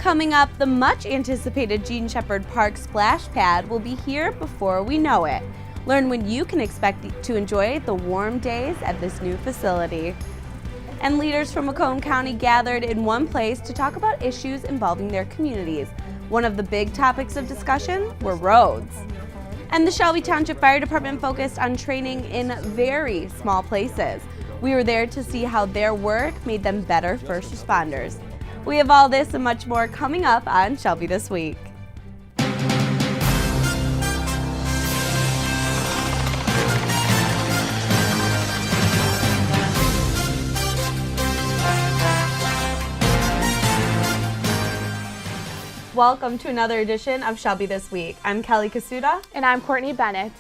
Coming up, the much anticipated Jean Shepherd Park splash pad will be here before we know it. Learn when you can expect to enjoy the warm days at this new facility. And leaders from Macomb County gathered in one place to talk about issues involving their communities. One of the big topics of discussion were roads. And the Shelby Township Fire Department focused on training in very small places. We were there to see how their work made them better first responders. We have all this and much more coming up on Shelby This Week. Welcome to another edition of Shelby This Week. I'm Kelly Kasuda. And I'm Courtney Bennett.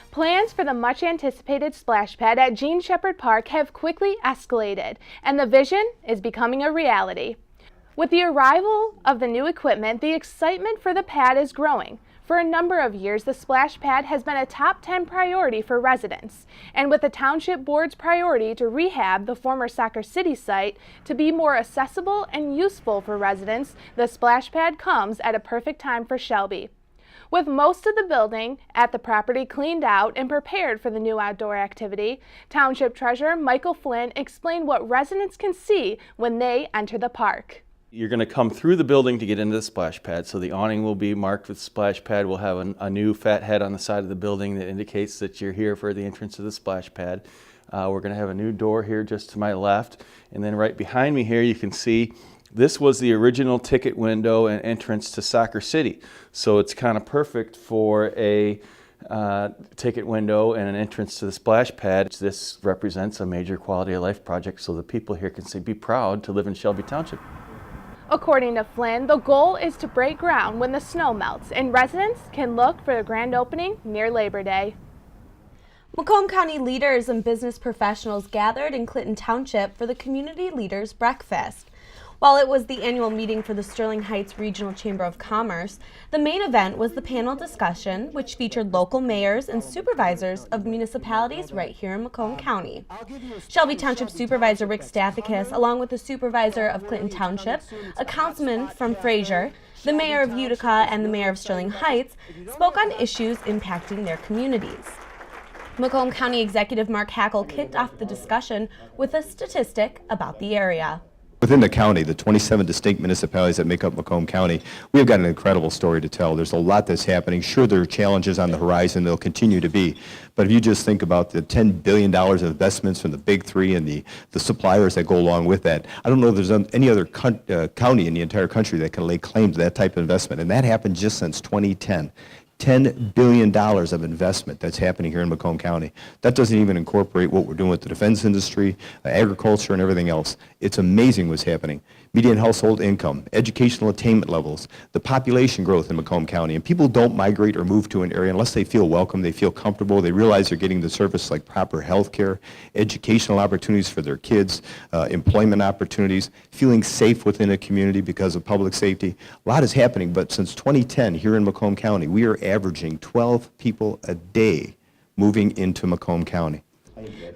Plans for the much-anticipated splash pad at Jean Shepherd Park have quickly escalated, and the vision is becoming a reality. With the arrival of the new equipment, the excitement for the pad is growing. For a number of years, the splash pad has been a top 10 priority for residents. And with the Township Board's priority to rehab the former Soccer City site to be more accessible and useful for residents, the splash pad comes at a perfect time for Shelby. With most of the building at the property cleaned out and prepared for the new outdoor activity, Township Treasurer Michael Flynn explained what residents can see when they enter the park. You're going to come through the building to get into the splash pad. So the awning will be marked with splash pad. We'll have a new fat head on the side of the building that indicates that you're here for the entrance to the splash pad. We're going to have a new door here just to my left. And then right behind me here you can see this was the original ticket window and entrance to Soccer City. So it's kind of perfect for a ticket window and an entrance to the splash pad. This represents a major quality of life project so the people here can be proud to live in Shelby Township. According to Flynn, the goal is to break ground when the snow melts, and residents can look for the grand opening near Labor Day. Macomb County leaders and business professionals gathered in Clinton Township for the Community Leaders Breakfast. While it was the annual meeting for the Sterling Heights Regional Chamber of Commerce, the main event was the panel discussion, which featured local mayors and supervisors of municipalities right here in Macomb County. Shelby Township Supervisor Rick Stathakis, along with the supervisor of Clinton Township, a councilman from Fraser, the mayor of Utica, and the mayor of Sterling Heights, spoke on issues impacting their communities. Macomb County Executive Mark Hackle kicked off the discussion with a statistic about the area. Within the county, the 27 distinct municipalities that make up Macomb County, we've got an incredible story to tell. There's a lot that's happening. Sure, there are challenges on the horizon. They'll continue to be. But if you just think about the $10 billion of investments from the big three and the suppliers that go along with that, I don't know if there's any other county in the entire country that can lay claim to that type of investment. And that happened just since 2010. $10 billion of investment that's happening here in Macomb County. That doesn't even incorporate what we're doing with the defense industry, agriculture, and everything else. It's amazing what's happening. Median household income, educational attainment levels, the population growth in Macomb County. And people don't migrate or move to an area unless they feel welcome, they feel comfortable, they realize they're getting the service like proper health care, educational opportunities for their kids, employment opportunities, feeling safe within a community because of public safety. A lot is happening, but since 2010 here in Macomb County, we are averaging 12 people a day moving into Macomb County.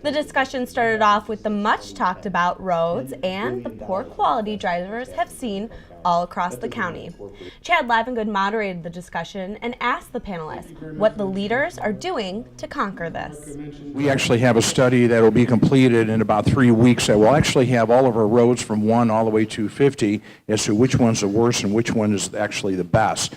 The discussion started off with the much talked about roads and the poor quality drivers have seen all across the county. Chad Lavengood moderated the discussion and asked the panelists what the leaders are doing to conquer this. We actually have a study that will be completed in about 3 weeks that will actually have all of our roads from 1 all the way to 50 as to which one's the worst and which one is actually the best.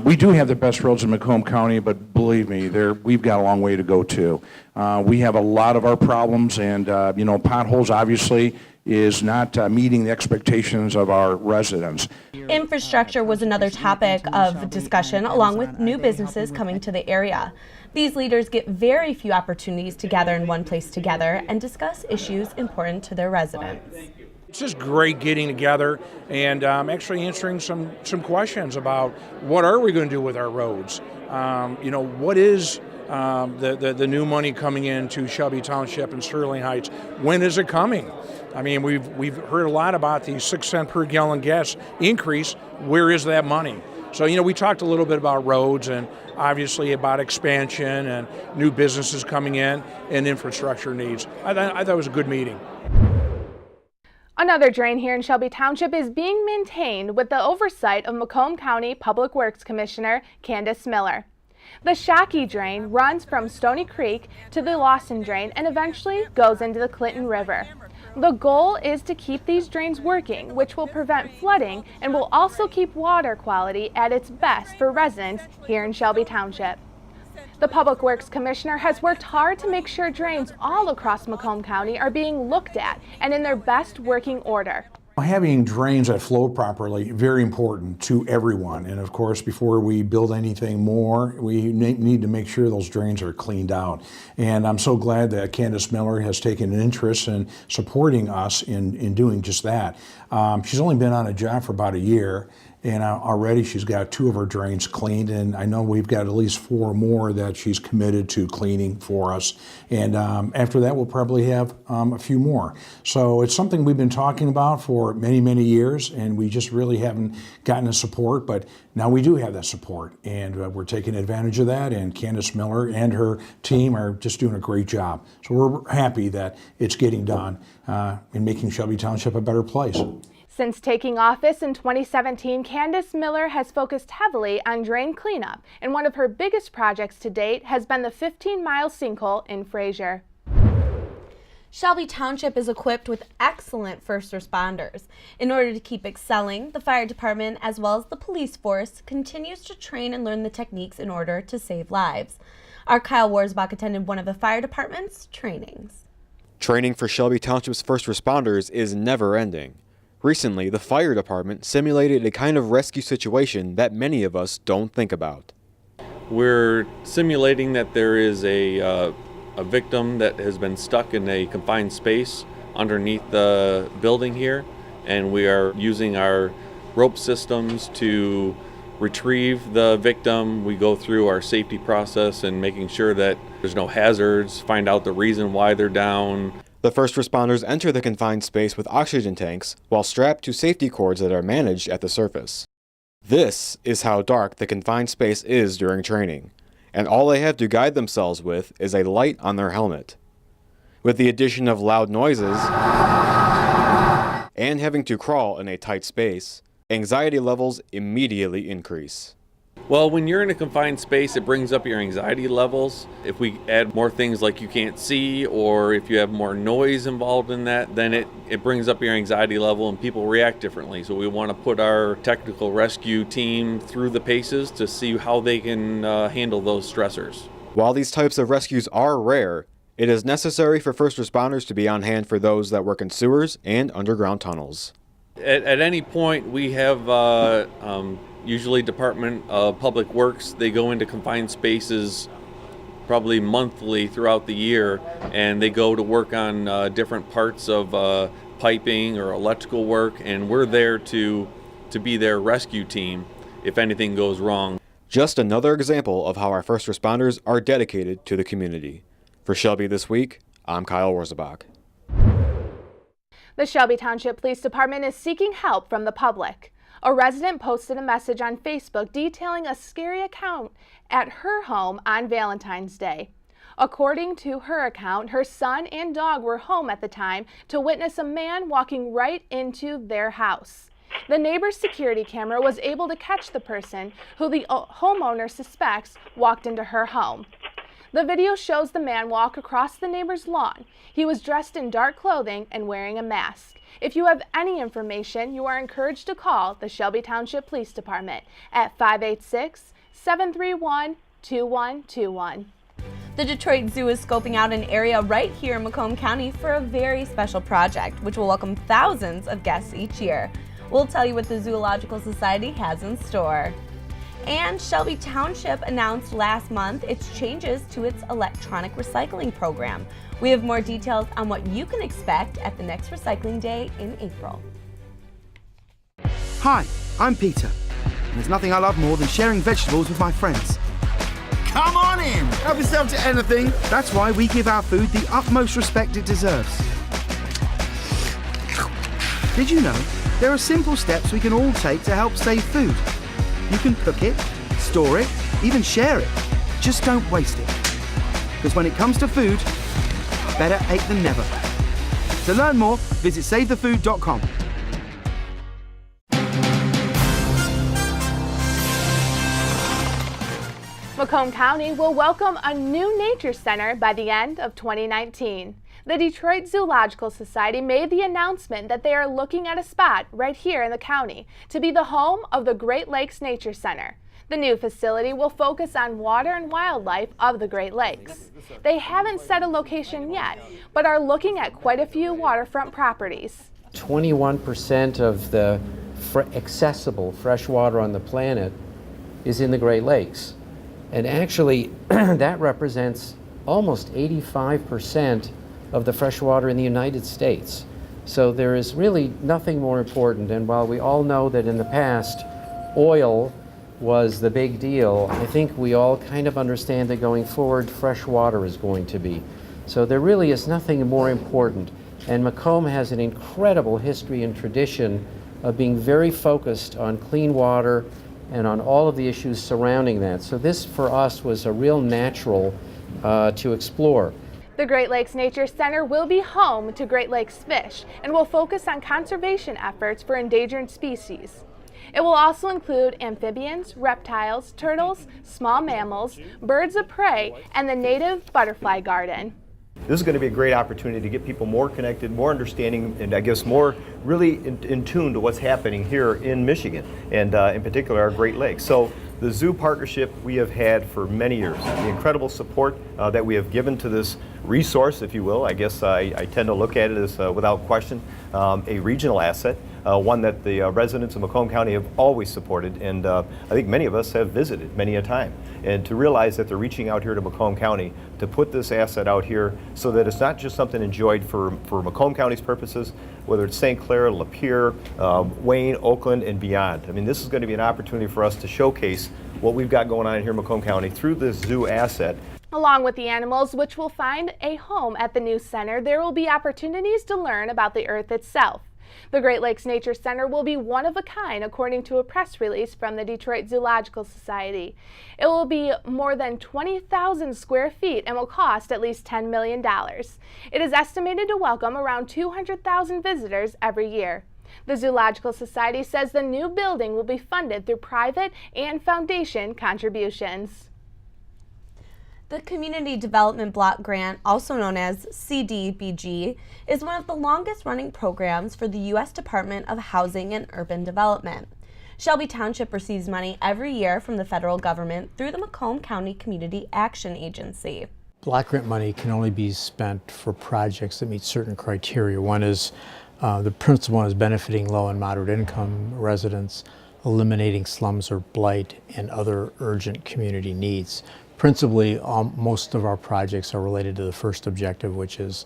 We do have the best roads in Macomb County, but believe me, we've got a long way to go too. We have a lot of our problems, and potholes obviously is not meeting the expectations of our residents. Infrastructure was another topic of discussion, along with new businesses coming to the area. These leaders get very few opportunities to gather in one place together and discuss issues important to their residents. It's just great getting together and actually answering some questions about what are we going to do with our roads. What is the new money coming into Shelby Township and Sterling Heights? When is it coming? I mean, we've heard a lot about the 6 cent per gallon gas increase. Where is that money? So, we talked a little bit about roads and obviously about expansion and new businesses coming in and infrastructure needs. I thought it was a good meeting. Another drain here in Shelby Township is being maintained with the oversight of Macomb County Public Works Commissioner Candace Miller. The Shockey Drain runs from Stony Creek to the Lawson Drain and eventually goes into the Clinton River. The goal is to keep these drains working, which will prevent flooding and will also keep water quality at its best for residents here in Shelby Township. The Public Works Commissioner has worked hard to make sure drains all across Macomb County are being looked at and in their best working order. Having drains that flow properly, very important to everyone. And of course, before we build anything more, we need to make sure those drains are cleaned out. And I'm so glad that Candace Miller has taken an interest in supporting us in doing just that. She's only been on a job for about a year, and already she's got 2 of her drains cleaned, and I know we've got at least 4 more that she's committed to cleaning for us. And after that, we'll probably have a few more. So it's something we've been talking about for many, many years, and we just really haven't gotten the support, but now we do have that support, and we're taking advantage of that, and Candace Miller and her team are just doing a great job. So we're happy that it's getting done and making Shelby Township a better place. Since taking office in 2017, Candace Miller has focused heavily on drain cleanup, and one of her biggest projects to date has been the 15-mile sinkhole in Fraser. Shelby Township is equipped with excellent first responders. In order to keep excelling, the fire department, as well as the police force, continues to train and learn the techniques in order to save lives. Our Kyle Warsbach attended one of the fire department's trainings. Training for Shelby Township's first responders is never ending. Recently, the fire department simulated a kind of rescue situation that many of us don't think about. We're simulating that there is a victim that has been stuck in a confined space underneath the building here, and we are using our rope systems to retrieve the victim. We go through our safety process and making sure that there's no hazards, find out the reason why they're down. The first responders enter the confined space with oxygen tanks while strapped to safety cords that are managed at the surface. This is how dark the confined space is during training, and all they have to guide themselves with is a light on their helmet. With the addition of loud noises and having to crawl in a tight space, anxiety levels immediately increase. Well, when you're in a confined space, it brings up your anxiety levels. If we add more things like you can't see, or if you have more noise involved in that, then it brings up your anxiety level and people react differently. So we want to put our technical rescue team through the paces to see how they can handle those stressors. While these types of rescues are rare, it is necessary for first responders to be on hand for those that work in sewers and underground tunnels. At any point, we have usually Department of Public Works. They go into confined spaces probably monthly throughout the year, and they go to work on different parts of piping or electrical work, and we're there to be their rescue team if anything goes wrong. Just another example of how our first responders are dedicated to the community. For Shelby This Week, I'm Kyle Warsbach. The Shelby Township Police Department is seeking help from the public. A resident posted a message on Facebook detailing a scary account at her home on Valentine's Day. According to her account, her son and dog were home at the time to witness a man walking right into their house. The neighbor's security camera was able to catch the person who the homeowner suspects walked into her home. The video shows the man walk across the neighbor's lawn. He was dressed in dark clothing and wearing a mask. If you have any information, you are encouraged to call the Shelby Township Police Department at 586-731-2121. The Detroit Zoo is scoping out an area right here in Macomb County for a very special project, which will welcome thousands of guests each year. We'll tell you what the Zoological Society has in store. And Shelby Township announced last month its changes to its electronic recycling program. We have more details on what you can expect at the next recycling day in April. Hi, I'm Peter, and there's nothing I love more than sharing vegetables with my friends. Come on in! Help yourself to anything. That's why we give our food the utmost respect it deserves. Did you know there are simple steps we can all take to help save food? You can cook it, store it, even share it. Just don't waste it. Because when it comes to food, better ache than never. To learn more, visit savethefood.com. Macomb County will welcome a new nature center by the end of 2019. The Detroit Zoological Society made the announcement that they are looking at a spot right here in the county to be the home of the Great Lakes Nature Center. The new facility will focus on water and wildlife of the Great Lakes. They haven't set a location yet, but are looking at quite a few waterfront properties. 21% of the accessible fresh water on the planet is in the Great Lakes. And actually, that represents almost 85% of the fresh water in the United States. So there is really nothing more important. And while we all know that in the past, oil was the big deal, I think we all kind of understand that going forward, fresh water is going to be. So there really is nothing more important. And Macomb has an incredible history and tradition of being very focused on clean water and on all of the issues surrounding that. So this, for us, was a real natural to explore. The Great Lakes Nature Center will be home to Great Lakes fish and will focus on conservation efforts for endangered species. It will also include amphibians, reptiles, turtles, small mammals, birds of prey, and the native butterfly garden. This is going to be a great opportunity to get people more connected, more understanding, and I guess more really in tune to what's happening here in Michigan, and in particular our Great Lakes. So the zoo partnership we have had for many years, the incredible support that we have given to this resource, if you will. I guess I tend to look at it as, without question, a regional asset, one that the residents of Macomb County have always supported, and I think many of us have visited many a time. And to realize that they're reaching out here to Macomb County to put this asset out here so that it's not just something enjoyed for Macomb County's purposes, whether it's St. Clair, Lapeer, Wayne, Oakland, and beyond. I mean, this is going to be an opportunity for us to showcase what we've got going on here in Macomb County through this zoo asset. Along with the animals, which will find a home at the new center, there will be opportunities to learn about the earth itself. The Great Lakes Nature Center will be one of a kind, according to a press release from the Detroit Zoological Society. It will be more than 20,000 square feet and will cost at least $10 million. It is estimated to welcome around 200,000 visitors every year. The Zoological Society says the new building will be funded through private and foundation contributions. The Community Development Block Grant, also known as CDBG, is one of the longest-running programs for the U.S. Department of Housing and Urban Development. Shelby Township receives money every year from the federal government through the Macomb County Community Action Agency. Block grant money can only be spent for projects that meet certain criteria. One is, the principal one is benefiting low and moderate income residents, eliminating slums or blight, and other urgent community needs. Principally, most of our projects are related to the first objective, which is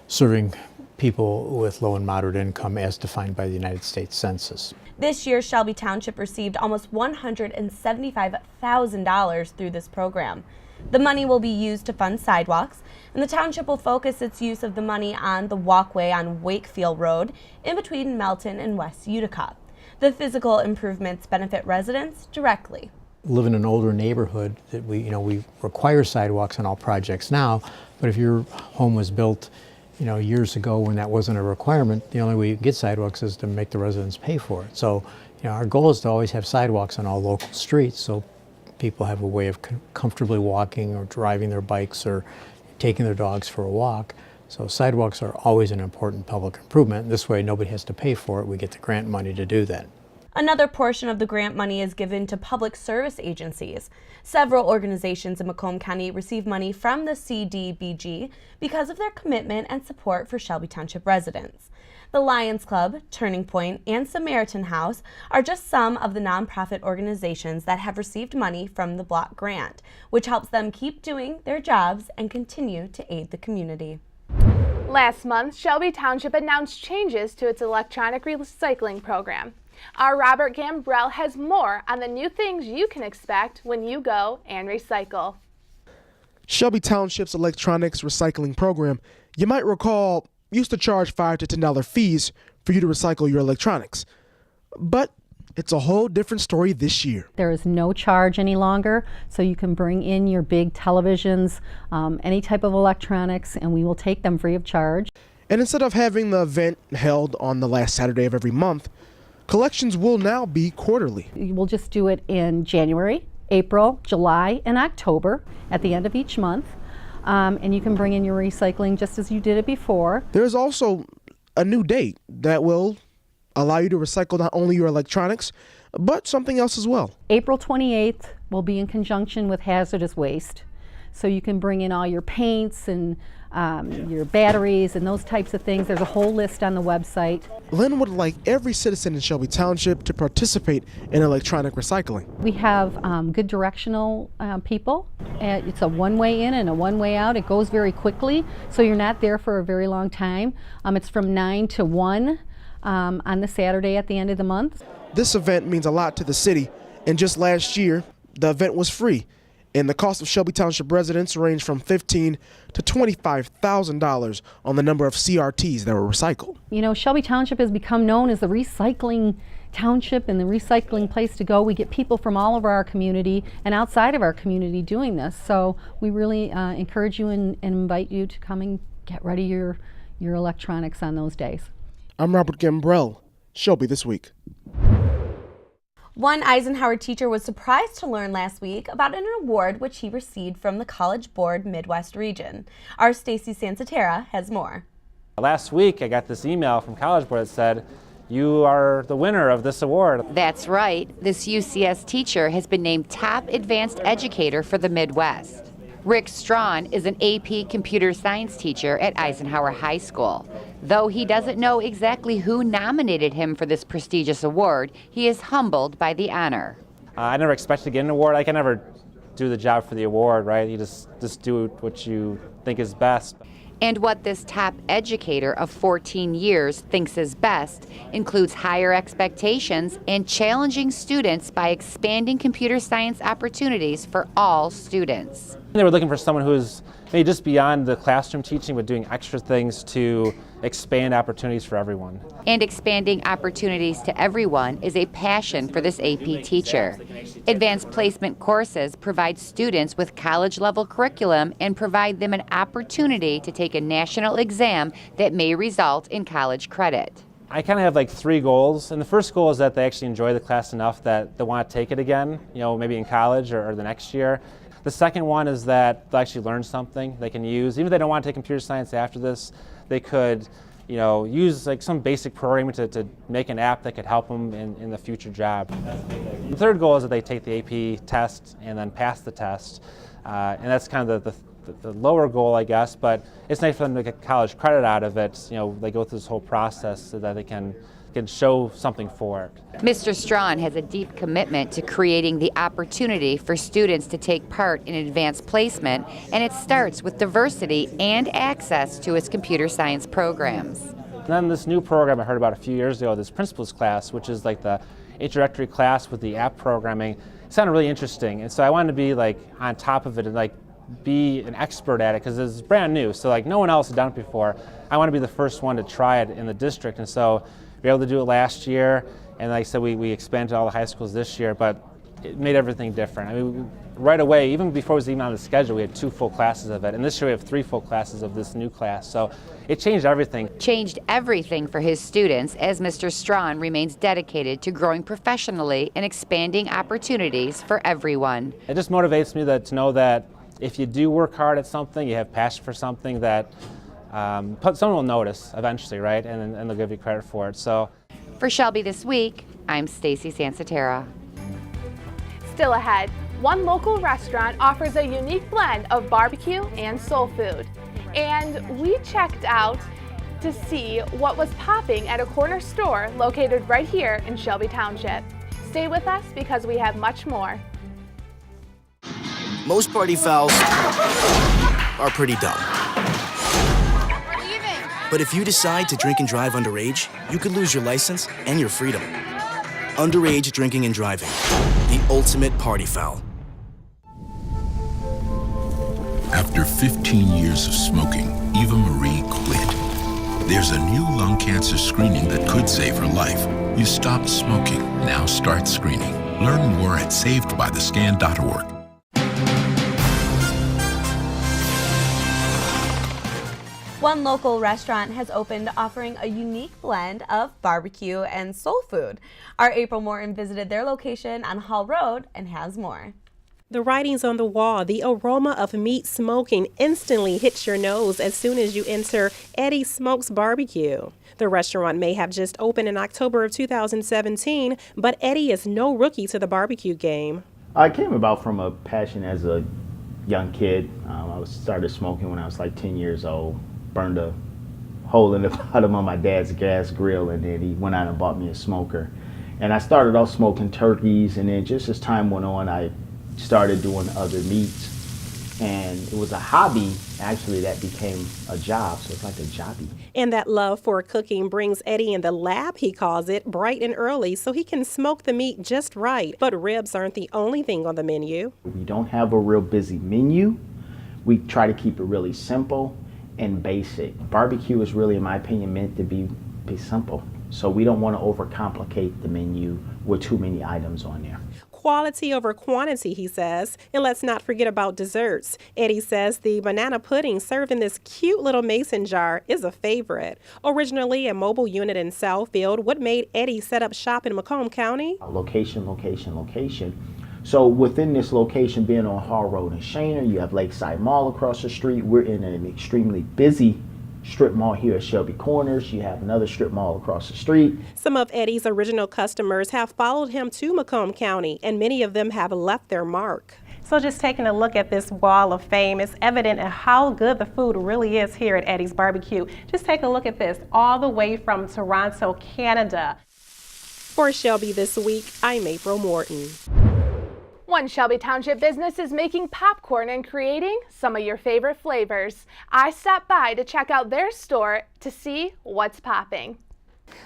serving people with low and moderate income as defined by the United States Census. This year, Shelby Township received almost $175,000 through this program. The money will be used to fund sidewalks, and the township will focus its use of the money on the walkway on Wakefield Road in between Melton and West Utica. The physical improvements benefit residents directly. Live in an older neighborhood that we require sidewalks on all projects now, but if your home was built, years ago when that wasn't a requirement, the only way you can get sidewalks is to make the residents pay for it. So, our goal is to always have sidewalks on all local streets so people have a way of comfortably walking or driving their bikes or taking their dogs for a walk. So sidewalks are always an important public improvement. This way nobody has to pay for it. We get the grant money to do that. Another portion of the grant money is given to public service agencies. Several organizations in Macomb County receive money from the CDBG because of their commitment and support for Shelby Township residents. The Lions Club, Turning Point, and Samaritan House are just some of the nonprofit organizations that have received money from the block grant, which helps them keep doing their jobs and continue to aid the community. Last month, Shelby Township announced changes to its electronic recycling program. Our Robert Gambrell has more on the new things you can expect when you go and recycle. Shelby Township's electronics recycling program, you might recall, used to charge $5 to $10 fees for you to recycle your electronics. But it's a whole different story this year. There is no charge any longer, so you can bring in your big televisions, any type of electronics, and we will take them free of charge. And instead of having the event held on the last Saturday of every month, collections will now be quarterly. We'll just do it in January, April, July, and October at the end of each month. And you can bring in your recycling just as you did it before. There's also a new date that will allow you to recycle not only your electronics, but something else as well. April 28th will be in conjunction with hazardous waste. So you can bring in all your paints and your batteries and those types of things. There's a whole list on the website. Lynn would like every citizen in Shelby Township to participate in electronic recycling. We have good directional people. It's a one-way in and a one-way out. It goes very quickly, so you're not there for a very long time. It's from 9 to 1 on the Saturday at the end of the month. This event means a lot to the city, and just last year, the event was free. And the cost of Shelby Township residents ranged from $15,000 to $25,000 on the number of CRTs that were recycled. You know, Shelby Township has become known as the recycling township and the recycling place to go. We get people from all over our community and outside of our community doing this. So we really encourage you and invite you to come and get rid of your electronics on those days. I'm Robert Gambrell, Shelby This Week. One Eisenhower teacher was surprised to learn last week about an award which he received from the College Board Midwest region. Our Stacy Sansatera has more. Last week I got this email from College Board that said, "You are the winner of this award." That's right. This UCS teacher has been named Top Advanced Educator for the Midwest. Rick Strawn is an AP Computer Science teacher at Eisenhower High School. Though he doesn't know exactly who nominated him for this prestigious award, he is humbled by the honor. I never expected to get an award. I can never do the job for the award, right? You just do what you think is best. And what this top educator of 14 years thinks is best includes higher expectations and challenging students by expanding computer science opportunities for all students. They were looking for someone who's maybe just beyond the classroom teaching, but doing extra things to expand opportunities for everyone. And expanding opportunities to everyone is a passion for this AP teacher. Advanced placement courses provide students with college-level curriculum and provide them an opportunity to take a national exam that may result in college credit. I kind of have like 3 goals, and the first goal is that they actually enjoy the class enough that they want to take it again, you know, maybe in college or the next year. The second one is that they'll actually learn something they can use. Even if they don't want to take computer science after this, they could, you know, use like some basic programming to make an app that could help them in the future job. The third goal is that they take the AP test and then pass the test, and that's kind of the lower goal, I guess. But it's nice for them to get college credit out of it. You know, they go through this whole process so that they can show something for it. Mr. Strawn has a deep commitment to creating the opportunity for students to take part in advanced placement, and it starts with diversity and access to his computer science programs. And then this new program I heard about a few years ago, this principal's class, which is like the introductory class with the app programming, it sounded really interesting. And so I wanted to be like on top of it and like be an expert at it because it's brand new. So like no one else had done it before. I want to be the first one to try it in the district. And so we were able to do it last year, and like I said, we expanded to all the high schools this year, but it made everything different. I mean, right away, even before it was even on the schedule, we had 2 full classes of it, and this year we have 3 full classes of this new class, so it changed everything. Changed everything for his students as Mr. Strawn remains dedicated to growing professionally and expanding opportunities for everyone. It just motivates me to know that if you do work hard at something, you have passion for something, that someone will notice eventually, right? And they'll give you credit for it. So, for Shelby This Week, I'm Stacy Sansatera. Still ahead, one local restaurant offers a unique blend of barbecue and soul food. And we checked out to see what was popping at a corner store located right here in Shelby Township. Stay with us because we have much more. Most party fouls are pretty dumb. But if you decide to drink and drive underage, you could lose your license and your freedom. Underage drinking and driving, the ultimate party foul. After 15 years of smoking, Eva Marie quit. There's a new lung cancer screening that could save her life. You stopped smoking, now start screening. Learn more at savedbythescan.org. One local restaurant has opened offering a unique blend of barbecue and soul food. Our April Morton visited their location on Hall Road and has more. The writing's on the wall. The aroma of meat smoking instantly hits your nose as soon as you enter Eddie Smokes Barbecue. The restaurant may have just opened in October of 2017, but Eddie is no rookie to the barbecue game. I came about from a passion as a young kid. I started smoking when I was like 10 years old, burned a hole in the bottom of my dad's gas grill, and then he went out and bought me a smoker. And I started off smoking turkeys, and then just as time went on, I started doing other meats, and it was a hobby actually that became a job, so it's like a jobby. And that love for cooking brings Eddie in the lab, he calls it, bright and early so he can smoke the meat just right. But ribs aren't the only thing on the menu. We don't have a real busy menu. We try to keep it really simple and basic. Barbecue is really, in my opinion, meant to be simple, so we don't want to overcomplicate the menu with too many items on there. Quality over quantity, he says. And let's not forget about desserts. Eddie says the banana pudding served in this cute little mason jar is a favorite. Originally a mobile unit in Southfield, what made Eddie set up shop in Macomb County? Location, location, location. So within this location, being on Hall Road in Shayner, you have Lakeside Mall across the street. We're in an extremely busy strip mall here at Shelby Corners. You have another strip mall across the street. Some of Eddie's original customers have followed him to Macomb County, and many of them have left their mark. So just taking a look at this wall of fame, it's evident at how good the food really is here at Eddie's Barbecue. Just take a look at this, all the way from Toronto, Canada. For Shelby This Week, I'm April Morton. One Shelby Township business is making popcorn and creating some of your favorite flavors. I stopped by to check out their store to see what's popping.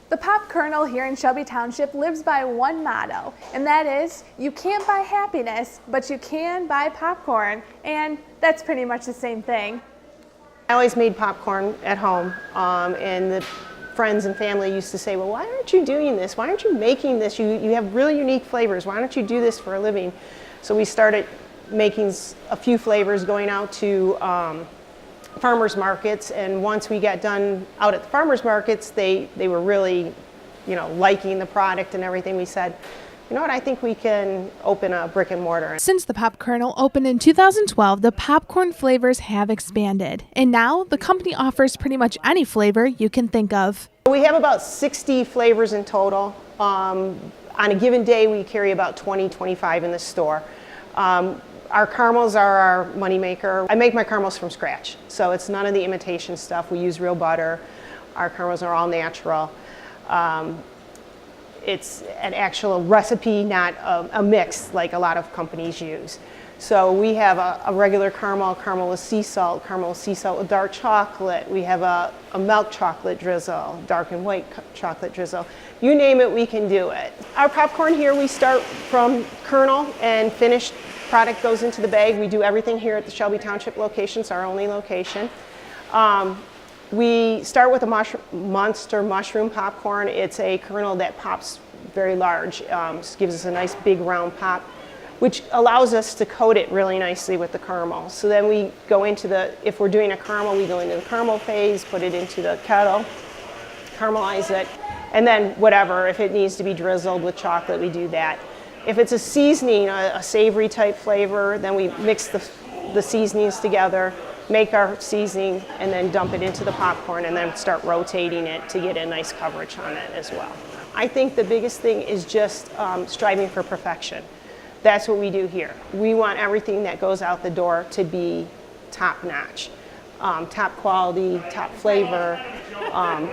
The Pop Kernel here in Shelby Township lives by one motto, and that is, you can't buy happiness, but you can buy popcorn, and that's pretty much the same thing. I always made popcorn at home, and the friends and family used to say, well, why aren't you doing this? Why aren't you making this? You have really unique flavors. Why don't you do this for a living? So we started making a few flavors, going out to farmers markets, and once we got done out at the farmers markets, they were really, liking the product and everything. We said, you know what, I think we can open a brick and mortar. Since the Pop Kernel opened in 2012, the popcorn flavors have expanded. And now the company offers pretty much any flavor you can think of. We have about 60 flavors in total. On a given day, we carry about 20, 25 in the store. Our caramels are our moneymaker. I make my caramels from scratch, so it's none of the imitation stuff. We use real butter. Our caramels are all natural. It's an actual recipe, not a mix like a lot of companies use. So we have a regular caramel with sea salt with dark chocolate. We have a milk chocolate drizzle, dark and white chocolate drizzle. You name it, we can do it. Our popcorn here, we start from kernel, and finished product goes into the bag. We do everything here at the Shelby Township location. It's our only location. We start with a monster mushroom popcorn. It's a kernel that pops very large, gives us a nice big round pop, which allows us to coat it really nicely with the caramel. So then we go into if we're doing a caramel, we go into the caramel phase, put it into the kettle, caramelize it, and then whatever, if it needs to be drizzled with chocolate, we do that. If it's a seasoning, a savory type flavor, then we mix the seasonings together, make our seasoning, and then dump it into the popcorn, and then start rotating it to get a nice coverage on it as well. I think the biggest thing is just striving for perfection. That's what we do here. We want everything that goes out the door to be top notch, top quality, top flavor. I'm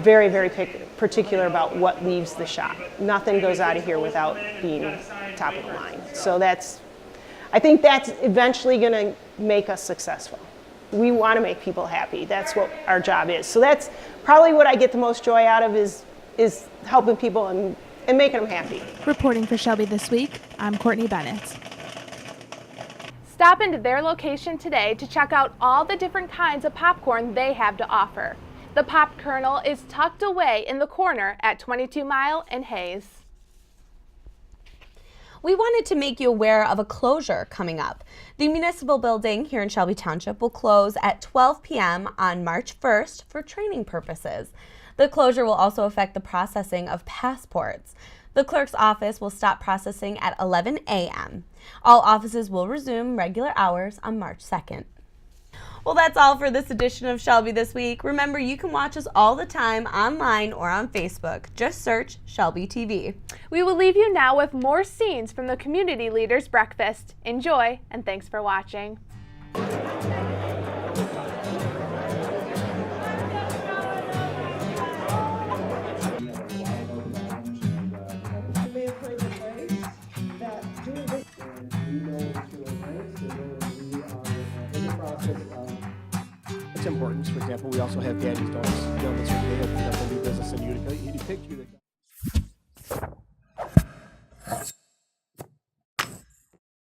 very, very particular about what leaves the shop. Nothing goes out of here without being top of the line. So I think that's eventually going to make us successful. We want to make people happy. That's what our job is. So that's probably what I get the most joy out of is helping people and making them happy. Reporting for Shelby This Week, I'm Courtney Bennett. Stop into their location today to check out all the different kinds of popcorn they have to offer. The Pop Kernel is tucked away in the corner at 22 Mile and Hayes. we wanted to make you aware of a closure coming up. The municipal building here in Shelby Township will close at 12 p.m. on March 1st for training purposes. The closure will also affect the processing of passports. The clerk's office will stop processing at 11 a.m. All offices will resume regular hours on March 2nd. Well, that's all for this edition of Shelby This Week. Remember, you can watch us all the time online or on Facebook. Just search Shelby TV. We will leave you now with more scenes from the Community Leaders Breakfast. Enjoy, and thanks for watching. Importance. For example, we also have Daddy's Donuts. Gentlemen, so they opened up a new business in Utica.